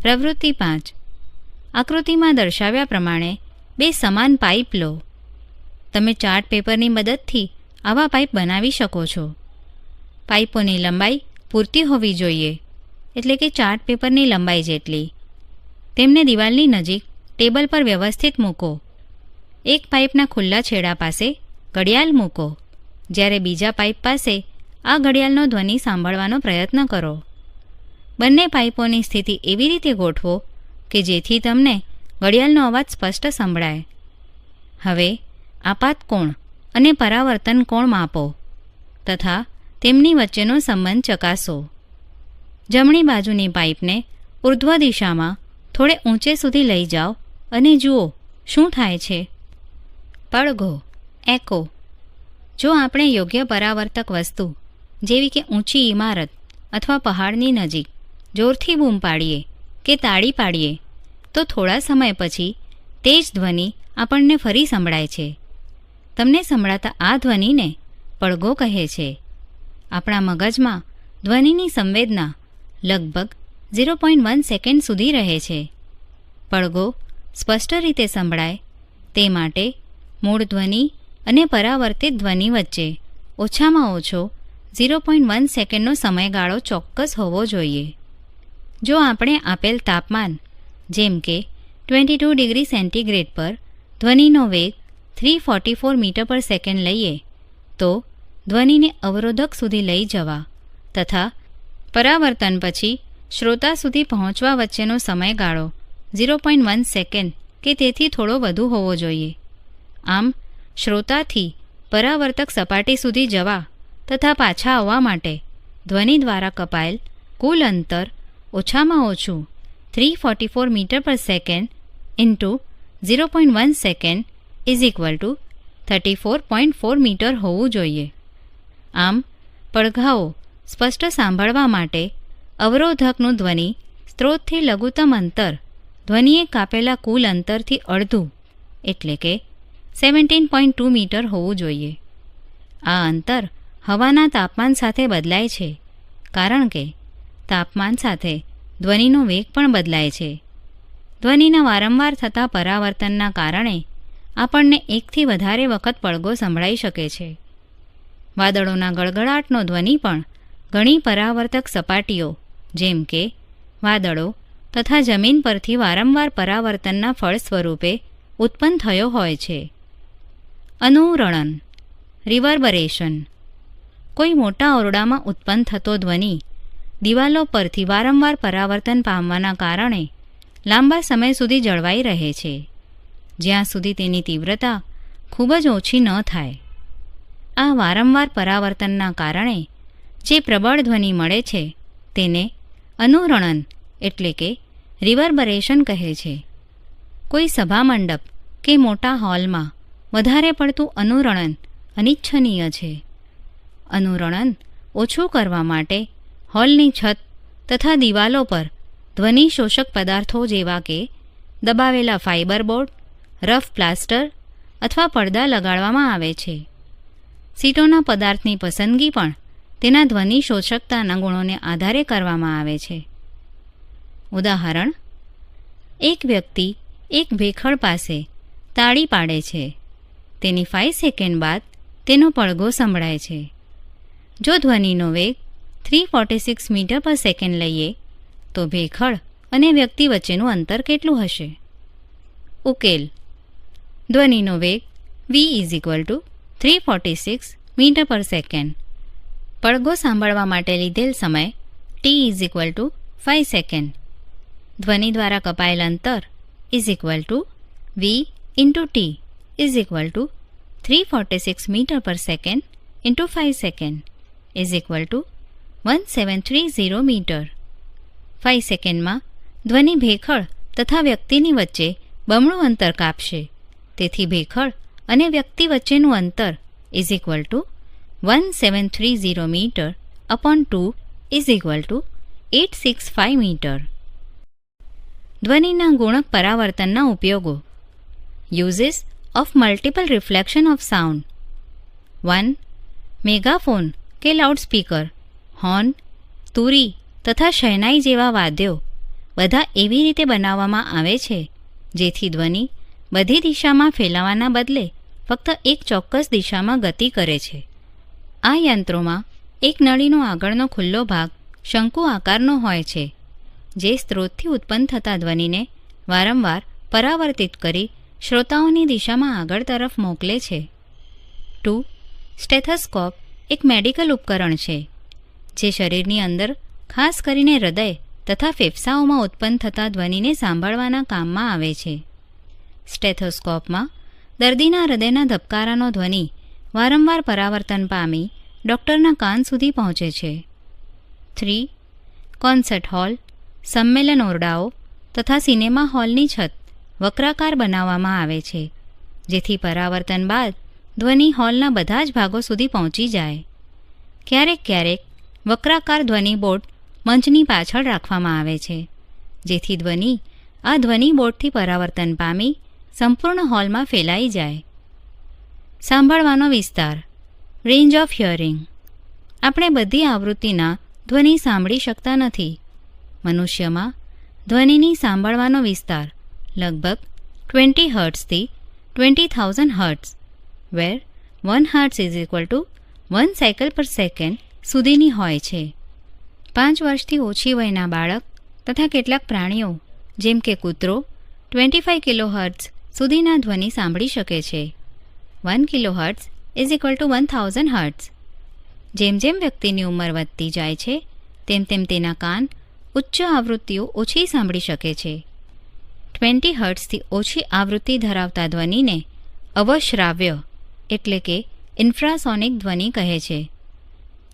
પ્રવૃત્તિ 5. આકૃતિમાં દર્શાવ્યા પ્રમાણે બે સમાન પાઇપ લો. તમે ચાર્ટ પેપરની મદદથી આવા પાઇપ બનાવી શકો છો. પાઇપોની લંબાઈ પૂરતી હોવી જોઈએ, એટલે કે ચાર્ટ પેપરની લંબાઈ જેટલી. તેમને દિવાલની નજીક ટેબલ પર વ્યવસ્થિત મૂકો. એક પાઇપના ખુલ્લા છેડા પાસે ઘડિયાળ મૂકો, જ્યારે બીજા પાઇપ પાસે આ ઘડિયાળનો ધ્વનિ સાંભળવાનો પ્રયત્ન કરો. બંને પાઇપોની સ્થિતિ એવી રીતે ગોઠવો કે જેથી તમને ઘડિયાળનો અવાજ સ્પષ્ટ સંભળાય. હવે આપાત કોણ અને પરાવર્તન કોણ માપો તથા તેમની વચ્ચેનો સંબંધ ચકાસો. જમણી બાજુની પાઇપને ઉર્ધ્વ દિશામાં થોડે ઊંચે સુધી લઈ જાઓ અને જુઓ શું થાય છે. પડઘો, એકો. જો આપણે યોગ્ય પરાવર્તક વસ્તુ જેવી કે ઊંચી ઇમારત અથવા પહાડની નજીક જોરથી બૂમ પાડીએ કે તાળી પાડીએ તો થોડા સમય પછી તે જ ધ્વનિ આપણને ફરી સંભળાય છે. તમને સંભળાતા આ ધ્વનિને પડઘો કહે છે. આપણા મગજમાં ધ્વનિની સંવેદના લગભગ 0.1 સેકન્ડ સુધી રહે છે. પડઘો સ્પષ્ટ રીતે સંભળાય તે માટે મૂળ ધ્વનિ અને પરાવર્તિત ધ્વનિ વચ્ચે ઓછામાં ઓછો 0.1 સેકન્ડનો સમયગાળો ચોક્કસ હોવો જોઈએ. જો આપણે આપેલ તાપમાન જેમ કે 22 ડિગ્રી સેન્ટીગ્રેડ પર ધ્વનિનો વેગ 344 મીટર પર સેકન્ડ લઈએ તો ધ્વનિને અવરોધક સુધી લઈ જવા તથા પરાવર્તન પછી શ્રોતા સુધી પહોંચવા વચ્ચેનો સમયગાળો 0.1 સેકન્ડ કે તેથી થોડો વધુ હોવો જોઈએ. આમ શ્રોતાથી પરાવર્તક સપાટી સુધી જવા તથા પાછા આવવા માટે ધ્વનિ દ્વારા કપાયેલ કુલ અંતર ઓછામાં ઓછું 344 metre per second into 0.1 second is equal to 34.4 metre હોવું જોઈએ. આમ પડઘાઓ સ્પષ્ટ સાંભળવા માટે અવરોધકનું ધ્વનિ સ્ત્રોતથી લઘુત્તમ અંતર ધ્વનિએ કાપેલા કુલ અંતરથી અડધું એટલે કે 17.2 મીટર હોવું જોઈએ. આ અંતર હવાના તાપમાન સાથે બદલાય છે, કારણ કે તાપમાન સાથે ધ્વનિનો વેગ પણ બદલાય છે. ધ્વનિના વારંવાર થતા પરાવર્તનના કારણે આપણને એકથી વધારે વખત પડઘો સંભળાઈ શકે છે. વાદળોના ગળગળાટનો ધ્વનિ પણ ઘણી પરાવર્તક સપાટીઓ જેમ કે વાદળો તથા જમીન પરથી વારંવાર પરાવર્તનના ફળ સ્વરૂપે ઉત્પન્ન થયો હોય છે. અનુરણન, રિવર્બરેશન. કોઈ મોટા ઓરડામાં ઉત્પન્ન થતો ધ્વનિ દિવાલો પરથી વારંવાર પરાવર્તન પામવાના કારણે લાંબા સમય સુધી જળવાઈ રહે છે, જ્યાં સુધી તેની તીવ્રતા ખૂબ જ ઓછી ન થાય. આ વારંવાર પરાવર્તનના કારણે જે પ્રબળ ધ્વનિ મળે છે તેને અનુરણન એટલે કે રિવર્બરેશન કહે છે. કોઈ સભામંડપ કે મોટા હોલમાં વધારે પડતું અનુરણન અનિચ્છનીય છે. અનુરણન ઓછું કરવા માટે હોલની છત તથા દિવાલો પર ધ્વનિ શોષક પદાર્થો જેવા કે દબાવેલા ફાઇબર બોર્ડ, રફ પ્લાસ્ટર અથવા પડદા લગાડવામાં આવે છે. સીટોના પદાર્થની પસંદગી પણ તેના ધ્વનિ શોષકતાના ગુણોને આધારે કરવામાં આવે છે. ઉદાહરણ: એક વ્યક્તિ એક ભેખડ પાસે તાળી પાડે છે. તેની 5 સેકન્ડ બાદ તેનો પડઘો સંભળાય છે. જો ધ્વનિનો વેગ 346 મીટર પર સેકન્ડ લઈએ તો ભેખડ અને વ્યક્તિ વચ્ચેનું અંતર કેટલું હશે? ઉકેલ: ધ્વનિનો વેગ v = 346 મીટર પર સેકન્ડ. પડઘો સાંભળવા માટે લીધેલ સમય t = 5 સેકન્ડ. ધ્વનિ દ્વારા કપાયેલ અંતર v × t = 346 metre per second × 5 second = 1730 metre. 5 સેકન્ડમાં ધ્વનિ ભેખડ તથા વ્યક્તિની વચ્ચે બમણું અંતર કાપશે. તેથી ભેખડ અને વ્યક્તિ વચ્ચેનું અંતર is equal to 1730 metre upon 2 is equal to 865 metre. ધ્વનિના ગુણક પરાવર્તનના ઉપયોગો. Uses of multiple reflection of sound. 1. Megaphone કે લાઉડસ્પીકર, હોર્ન, તુરી તથા શહેનાઈ જેવા વાદ્યો બધા એવી રીતે બનાવવામાં આવે છે જેથી ધ્વનિ બધી દિશામાં ફેલાવાના બદલે ફક્ત એક ચોક્કસ દિશામાં ગતિ કરે છે. આ યંત્રોમાં એક નળીનો આગળનો ખુલ્લો ભાગ શંકુ આકારનો હોય છે જે સ્ત્રોતથી ઉત્પન્ન થતા ધ્વનિને વારંવાર પરાવર્તિત કરી શ્રોતાઓની દિશામાં આગળ તરફ મોકલે છે. 2. સ્ટેથોસ્કોપ એક મેડિકલ ઉપકરણ છે જે શરીરની અંદર ખાસ કરીને હૃદય તથા ફેફસાઓમાં ઉત્પન્ન થતા ધ્વનિને સાંભળવાના કામમાં આવે છે. સ્ટેથોસ્કોપમાં દર્દીના હૃદયના ધબકારાનો ધ્વનિ વારંવાર પરાવર્તન પામી ડૉક્ટરના કાન સુધી પહોંચે છે. 3. કોન્સર્ટ હોલ, સંમેલન ઓરડાઓ તથા સિનેમા હોલની છત વક્રાકાર બનાવવામાં આવે છે જેથી પરાવર્તન બાદ ધ્વનિ હોલના બધા જ ભાગો સુધી પહોંચી જાય. ક્યારેક ક્યારેક વક્રાકાર ધ્વનિ બોર્ડ મંચની પાછળ રાખવામાં આવે છે જેથી ધ્વનિ આ ધ્વનિ બોર્ડથી પરાવર્તન પામી સંપૂર્ણ હોલમાં ફેલાઈ જાય. સાંભળવાનો વિસ્તાર. Range of hearing. આપણે બધી આવૃત્તિના ધ્વનિ સાંભળી શકતા નથી. મનુષ્યમાં ધ્વનિની સાંભળવાનો વિસ્તાર લગભગ 20 હર્ટ્ઝથી 20,000 hertz, where 1 hertz is equal to 1 cycle per second સુધીની હોય છે. 5 વર્ષથી ઓછી વયના બાળક તથા કેટલાક પ્રાણીઓ જેમ કે કૂતરો 25 કિલોહર્ટ્ઝ સુધીના ધ્વનિ સાંભળી શકે છે. 1 kilohertz is equal two 1000 hertz. જેમ જેમ વ્યક્તિની ઉંમર વધતી જાય છે તેમ તેમ તેના કાન ઉચ્ચ આવૃત્તિઓ ઓછી સાંભળી શકે છે. 20 હર્ટ્ઝથી ઓછી આવૃત્તિ ધરાવતા ધ્વનિને અવશ્રાવ્ય એટલે કે ઇન્ફ્રાસોનિક ધ્વનિ કહે છે.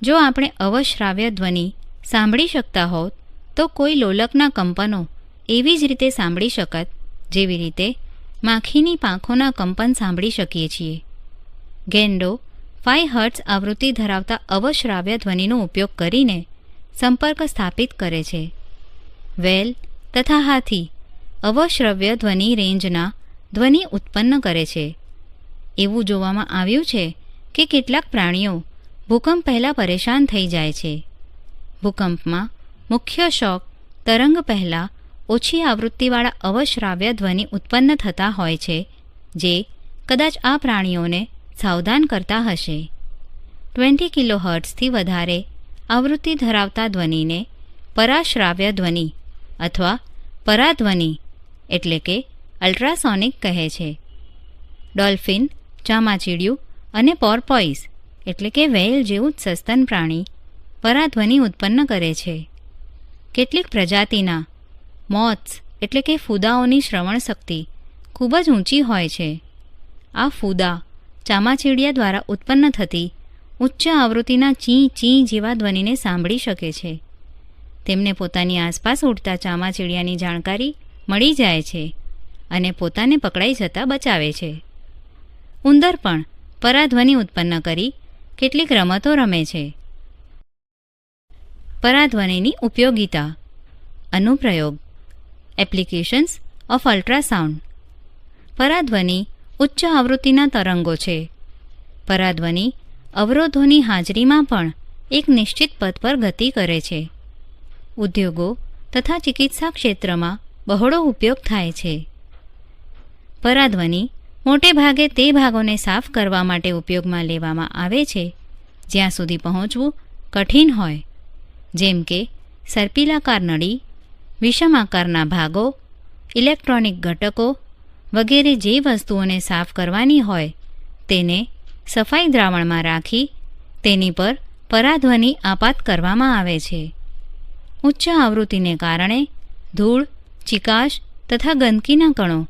જો આપણે અવશ્રાવ્ય ધ્વનિ સાંભળી શકતા હોત તો કોઈ લોલકના કંપનો એવી જ રીતે સાંભળી શકત જેવી રીતે માખીની પાંખોના કંપન સાંભળી શકીએ છીએ. ગેંડો 5 હર્ટ્ઝ આવૃત્તિ ધરાવતા અવશ્રાવ્ય ધ્વનિનો ઉપયોગ કરીને સંપર્ક સ્થાપિત કરે છે. વેલ તથા હાથી અવશ્રવ્ય ધ્વનિ રેન્જના ધ્વનિ ઉત્પન્ન કરે છે. એવું જોવામાં આવ્યું છે કે કેટલાક પ્રાણીઓ ભૂકંપ પહેલાં પરેશાન થઈ જાય છે. ભૂકંપમાં મુખ્ય શોક તરંગ પહેલાં ઓછી આવૃત્તિવાળા અવશ્રાવ્ય ધ્વનિ ઉત્પન્ન થતા હોય છે જે કદાચ આ પ્રાણીઓને સાવધાન કરતા હશે. 20 કિલોહર્ટ્ઝથી વધારે આવૃત્તિ ધરાવતા ધ્વનિને પરાશ્રાવ્ય ધ્વનિ અથવા પરાધ્વનિ એટલે કે અલ્ટ્રાસોનિક કહે છે. ડોલ્ફિન, ચામાચીડિયું અને પોર્પોઇઝ એટલે કે વ્હેલ જેવું જ સસ્તન પ્રાણી પરાધ્વનિ ઉત્પન્ન કરે છે. કેટલીક પ્રજાતિના મોથ્સ એટલે કે ફૂદાઓની શ્રવણ શક્તિ ખૂબ જ ઊંચી હોય છે. આ ફૂદા ચામાચીડિયા દ્વારા ઉત્પન્ન થતી ઉચ્ચ આવૃત્તિના ચી ચી જેવા ધ્વનિને સાંભળી શકે છે. તેમને પોતાની આસપાસ ઉડતા ચામાચીડિયાની જાણકારી મળી જાય છે અને પોતાને પકડાઈ જતાં બચાવે છે. ઉંદર પણ પરાધ્વનિ ઉત્પન્ન કરી કેટલીક રમતો રમે છે. પરાધ્વનિની ઉપયોગિતા. અનુપ્રયોગ. Applications of ultrasound. પરાધ્વનિ ઉચ્ચ આવૃત્તિના તરંગો છે. પરાધ્વનિ અવરોધોની હાજરીમાં પણ એક નિશ્ચિત પથ પર ગતિ કરે છે. ઉદ્યોગો તથા ચિકિત્સા ક્ષેત્રમાં બહોળો ઉપયોગ થાય છે. પરાધ્વનિ મોટે ભાગે તે ભાગોને સાફ કરવા માટે ઉપયોગમાં લેવામાં આવે છે જ્યાં સુધી પહોંચવું કઠિન હોય, જેમ કે સર્પિલાકાર નળી, વિષમાકારના ભાગો, ઇલેક્ટ્રોનિક ઘટકો વગેરે. જે વસ્તુઓને સાફ કરવાની હોય તેને સફાઈ દ્રાવણમાં રાખી તેની પર પરાધ્વનિ આપાત કરવામાં આવે છે. ઉચ્ચ આવૃત્તિને કારણે ધૂળ, ચિકાશ તથા ગંદકીના કણો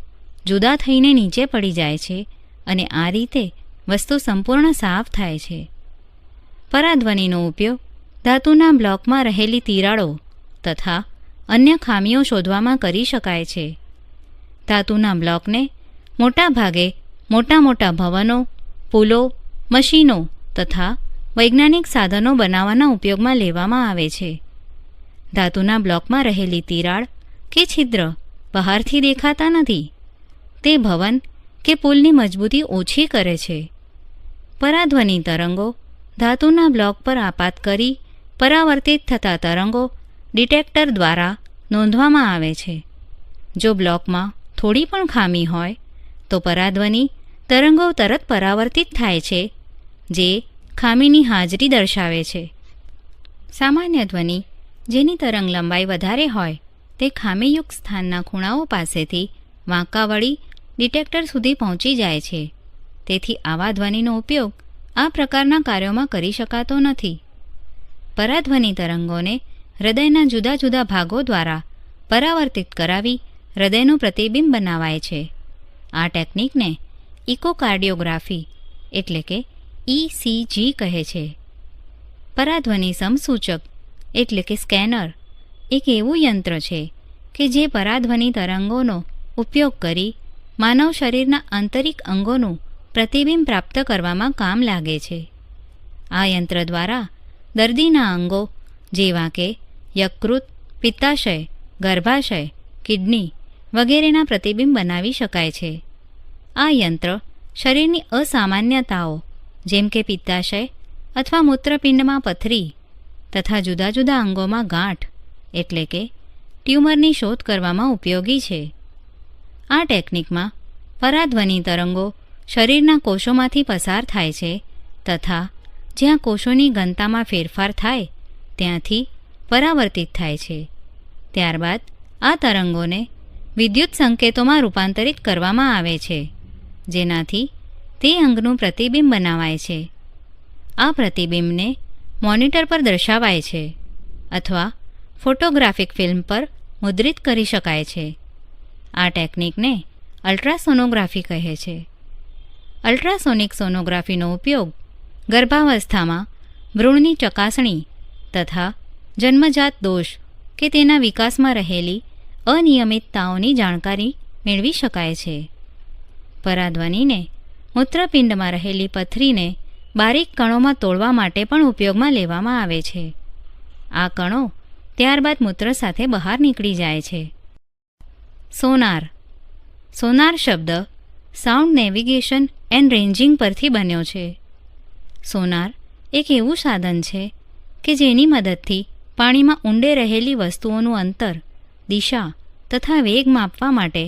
જુદા થઈને નીચે પડી જાય છે અને આ રીતે વસ્તુ સંપૂર્ણ સાફ થાય છે. પરાધ્વનિનો ઉપયોગ ધાતુના બ્લોકમાં રહેલી તિરાડો તથા અન્ય ખામીઓ શોધવામાં કરી શકાય છે. ધાતુના બ્લોકને મોટા ભાગે મોટા મોટા ભવનો, પુલો, મશીનો તથા વૈજ્ઞાનિક સાધનો બનાવવાના ઉપયોગમાં લેવામાં આવે છે. ધાતુના બ્લોકમાં રહેલી તિરાડ કે છિદ્ર બહારથી દેખાતા નથી. તે ભવન કે પુલની મજબૂતી ઓછી કરે છે. પરાધ્વનિ તરંગો ધાતુના બ્લોક પર આપાત કરી પરાવર્તિત થતા તરંગો ડિટેક્ટર દ્વારા નોંધવામાં આવે છે. જો બ્લોકમાં થોડી પણ ખામી હોય તો પરાધ્વનિ તરંગો તરત પરાવર્તિત થાય છે, જે ખામીની હાજરી દર્શાવે છે. સામાન્ય ધ્વનિ જેની તરંગ લંબાઈ વધારે હોય તે ખામીયુક્ત સ્થાનના ખૂણાઓ પાસેથી વાંકા વળી ડિટેક્ટર સુધી પહોંચી જાય છે. તેથી આવા ધ્વનિનો ઉપયોગ આ પ્રકારના કાર્યોમાં કરી શકાતો નથી. પરાધ્વનિ તરંગોને હૃદયના જુદા જુદા ભાગો દ્વારા પરાવર્તિત કરાવી હૃદયનું પ્રતિબિંબ બનાવાય છે. આ ટેકનિકને ઇકોકાર્ડિયોગ્રાફી એટલે કે ECG કહે છે. પરાધ્વનિ સમસૂચક એટલે કે સ્કેનર એક એવું યંત્ર છે કે જે પરાધ્વનિ તરંગોનો ઉપયોગ કરી માનવ શરીરના આંતરિક અંગોનું પ્રતિબિંબ પ્રાપ્ત કરવામાં કામ લાગે છે. આ યંત્ર દ્વારા દર્દીના અંગો જેવા કે યકૃત, પિત્તાશય, ગર્ભાશય, કિડની વગેરેના પ્રતિબિંબ બનાવી શકાય છે. આ યંત્ર શરીરની અસામાન્યતાઓ જેમ કે પિત્તાશય અથવા મૂત્રપિંડમાં પથરી તથા જુદા જુદા અંગોમાં ગાંઠ એટલે કે ટ્યુમરની શોધ કરવામાં ઉપયોગી છે. આ ટેકનિકમાં પરાધ્વનિ તરંગો શરીરના કોષોમાંથી પસાર થાય છે તથા જ્યાં કોષોની ઘનતામાં ફેરફાર થાય ત્યાંથી પરાવર્તિત થાય છે. ત્યારબાદ આ તરંગોને વિદ્યુત સંકેતોમાં રૂપાંતરિત કરવામાં આવે છે, જેનાથી તે અંગનું પ્રતિબિંબ બનાવાય છે. આ પ્રતિબિંબને મોનિટર પર દર્શાવાય છે અથવા ફોટોગ્રાફિક ફિલ્મ પર મુદ્રિત કરી શકાય છે. આ ટેકનિકને અલ્ટ્રાસોનોગ્રાફી કહે છે. અલ્ટ્રાસોનિક સોનોગ્રાફીનો ઉપયોગ ગર્ભાવસ્થામાં ભ્રૂણની ચકાસણી તથા જન્મજાત દોષ કે તેના વિકાસમાં રહેલી અનિયમિતતાઓની જાણકારી મેળવી શકાય છે. પરાધ્વનિને મૂત્રપિંડમાં રહેલી પથરીને બારીક કણોમાં તોડવા માટે પણ ઉપયોગમાં લેવામાં આવે છે. આ કણો ત્યારબાદ મૂત્ર સાથે બહાર નીકળી જાય છે. સોનાર. સોનાર શબ્દ સાઉન્ડ નેવિગેશન એન્ડ રેન્જિંગ પરથી બન્યો છે. સોનાર એક એવું સાધન છે કે જેની મદદથી પાણીમાં ઊંડે રહેલી વસ્તુઓનું અંતર, દિશા તથા વેગ માપવા માટે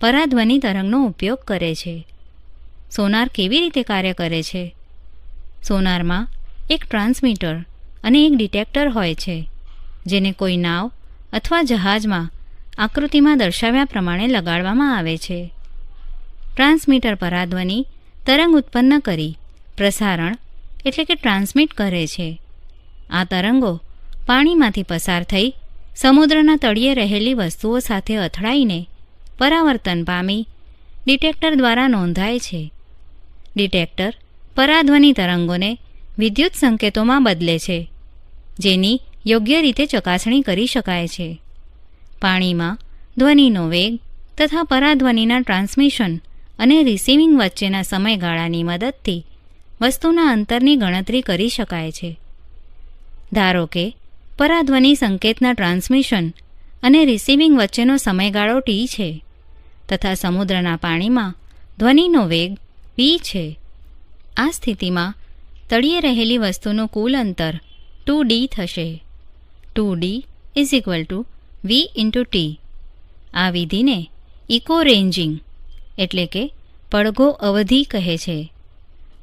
પરાધ્વનિ તરંગનો ઉપયોગ કરે છે. સોનાર કેવી રીતે કાર્ય કરે છે? સોનારમાં એક ટ્રાન્સમીટર અને એક ડિટેક્ટર હોય છે, જેને કોઈ નાવ અથવા જહાજમાં આકૃતિમાં દર્શાવ્યા પ્રમાણે લગાડવામાં આવે છે. ટ્રાન્સમીટર પરાધ્વનિ તરંગ ઉત્પન્ન કરી પ્રસારણ એટલે કે ટ્રાન્સમિટ કરે છે. આ તરંગો પાણીમાંથી પસાર થઈ સમુદ્રના તળિયે રહેલી વસ્તુઓ સાથે અથડાઈને પરાવર્તન પામી ડિટેક્ટર દ્વારા નોંધાય છે. ડિટેક્ટર પરાધ્વનિ તરંગોને વિદ્યુત સંકેતોમાં બદલે છે, જેની યોગ્ય રીતે ચકાસણી કરી શકાય છે. પાણીમાં ધ્વનિનો વેગ તથા પરાધ્વનિના ટ્રાન્સમિશન અને રિસીવિંગ વચ્ચેના સમયગાળાની મદદથી વસ્તુના અંતરની ગણતરી કરી શકાય છે. ધારો કે પરાધ્વનિ સંકેતના ટ્રાન્સમિશન અને રિસીવિંગ વચ્ચેનો સમયગાળો T છે તથા સમુદ્રના પાણીમાં ધ્વનિનો વેગ v છે. આ સ્થિતિમાં તળિયે રહેલી વસ્તુનું કુલ અંતર 2d થશે. 2d = v × t. આ વિધિને ઇકો રેન્જિંગ એટલે કે પડઘો અવધિ કહે છે.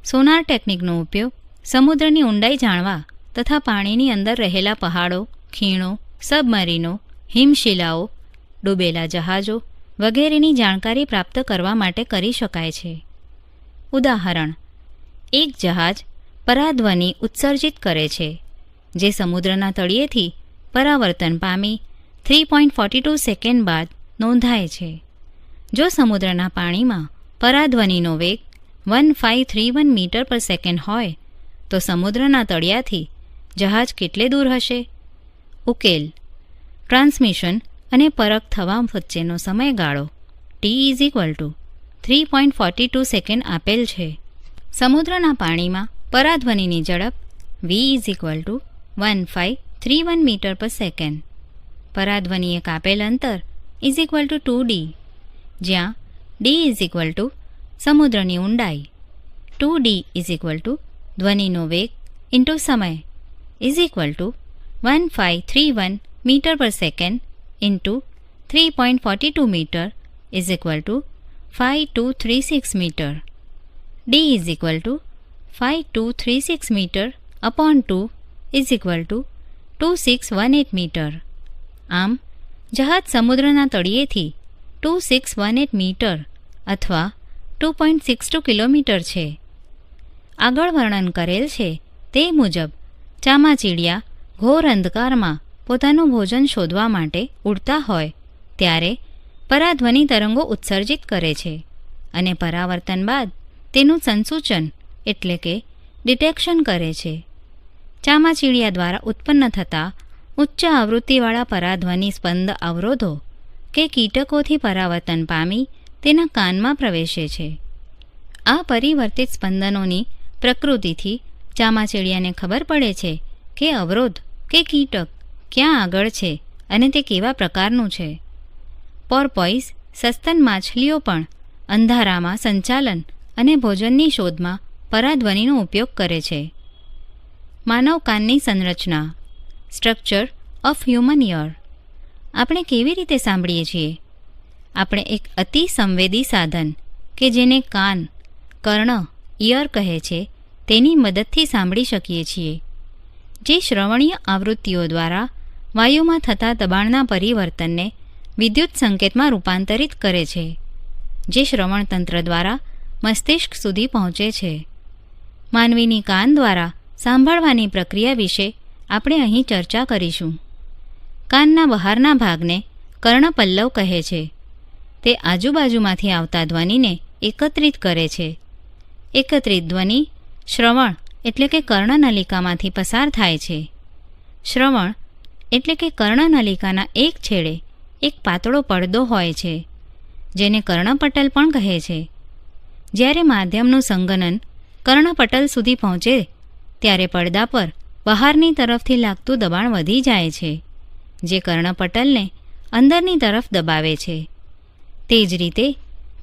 સોનાર ટેકનિકનો ઉપયોગ સમુદ્રની ઊંડાઈ જાણવા તથા પાણીની અંદર રહેલા પહાડો, ખીણો, સબમરીનો, હિમશિલાઓ, ડૂબેલા જહાજો વગેરેની જાણકારી પ્રાપ્ત કરવા માટે કરી શકાય છે. ઉદાહરણ: એક જહાજ પરાધ્વનિ ઉત્સર્જિત કરે છે, જે સમુદ્રના તળિયેથી પરાવર્તન પામી 3.42 સેકન્ડ બાદ નોંધાય છે. જો સમુદ્રના પાણીમાં પરાધ્વનિનો વેગ 1531 મીટર પર સેકન્ડ હોય તો સમુદ્રના તળિયાથી જહાજ કેટલે દૂર હશે? ઉકેલ: ટ્રાન્સમિશન અને પરખ થવા વચ્ચેનો સમયગાળો t=3.42 સેકન્ડ આપેલ છે. સમુદ્રના પાણીમાં પરાધ્વનિની ઝડપ v=1531 મીટર પર સેકન્ડ. પરાધ્વનિએ કાપેલ અંતર =2d, જ્યાં d સમુદ્રની ઊંડાઈ. 2d ધ્વનિનો વેગ ઇન્ટુ સમય =1531 metre per second into 3.42 metre =5236 metre. d 5236 metre upon 2 2618 metre. આમ જહાજ સમુદ્રના તળિયેથી 2618 મીટર અથવા 2.62 કિલોમીટર છે. આગળ વર્ણન કરેલ છે તે મુજબ ચામાચીડિયા ઘોર અંધકારમાં પોતાનું ભોજન શોધવા માટે ઉડતા હોય ત્યારે પરાધ્વનિ તરંગો ઉત્સર્જિત કરે છે અને પરાવર્તન બાદ તેનું સંસૂચન એટલે કે ડિટેક્શન કરે છે. ચામાચીડિયા દ્વારા ઉત્પન્ન થતા ઉચ્ચ આવૃત્તિવાળા પરાધ્વનિ સ્પંદ અવરોધો કે કીટકોથી પરાવર્તન પામી તેના કાનમાં પ્રવેશે છે. આ પરિવર્તિત સ્પંદનોની પ્રકૃતિથી ચામાચીડિયાને ખબર પડે છે કે અવરોધ કે કીટક ક્યાં આગળ છે અને તે કેવા પ્રકારનું છે. પોર્પોઇઝ સસ્તન માછલીઓ પણ અંધારામાં સંચાલન અને ભોજનની શોધમાં પરાધ્વનિનો ઉપયોગ કરે છે. માનવ કાનની સંરચના, સ્ટ્રક્ચર ઓફ હ્યુમન ઇયર. આપણે કેવી રીતે સાંભળીએ છીએ? આપણે એક અતિ સંવેદી સાધન કે જેને કાન, કર્ણ, ઇયર કહે છે તેની મદદથી સાંભળી શકીએ છીએ, જે શ્રવણીય આવૃત્તિઓ દ્વારા વાયુમાં થતા દબાણના પરિવર્તનને વિદ્યુત સંકેતમાં રૂપાંતરિત કરે છે, જે શ્રવણતંત્ર દ્વારા મસ્તિષ્ક સુધી પહોંચે છે. માનવીની કાન દ્વારા સાંભળવાની પ્રક્રિયા વિશે આપણે અહીં ચર્ચા કરીશું. કાનના બહારના ભાગને કર્ણપલ્લવ કહે છે. તે આજુબાજુમાંથી આવતા ધ્વનિને એકત્રિત કરે છે. એકત્રિત ધ્વનિ શ્રવણ એટલે કે કર્ણનલિકામાંથી પસાર થાય છે. શ્રવણ એટલે કે કર્ણનલિકાના એક છેડે એક પાતળો પડદો હોય છે, જેને કર્ણપટલ પણ કહે છે. જ્યારે માધ્યમનું સંગનન કર્ણપટલ સુધી પહોંચે ત્યારે પડદા પર બહારની તરફથી લાગતું દબાણ વધી જાય છે, જે કર્ણપટલને અંદરની તરફ દબાવે છે. તે જ રીતે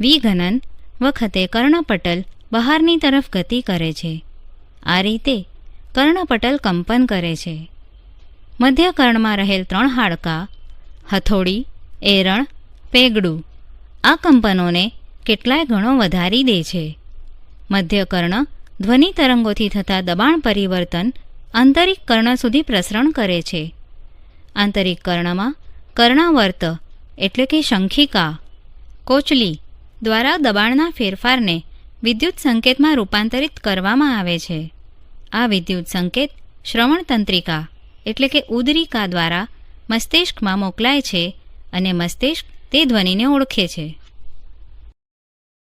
વિઘનન વખતે કર્ણપટલ બહારની તરફ ગતિ કરે છે. આ રીતે કર્ણપટલ કંપન કરે છે. મધ્ય કર્ણમાં રહેલ 3 હાડકાં હથોડી, એરણ, પેગડું આ કંપનોને કેટલાય ગણો વધારી દે છે. મધ્ય કર્ણ ધ્વનિ તરંગોથી થતા દબાણ પરિવર્તન આંતરિક કર્ણ સુધી પ્રસરણ કરે છે. આંતરિક કર્ણમાં કર્ણાવર્ત એટલે કે શંખિકા, કોચલી દ્વારા દબાણના ફેરફારને વિદ્યુત સંકેતમાં રૂપાંતરિત કરવામાં આવે છે. આ વિદ્યુત સંકેત શ્રવણતંત્રિકા એટલે કે ઉદરિકા દ્વારા મસ્તિષ્કમાં મોકલાય છે અને મસ્તિષ્ક તે ધ્વનિને ઓળખે છે.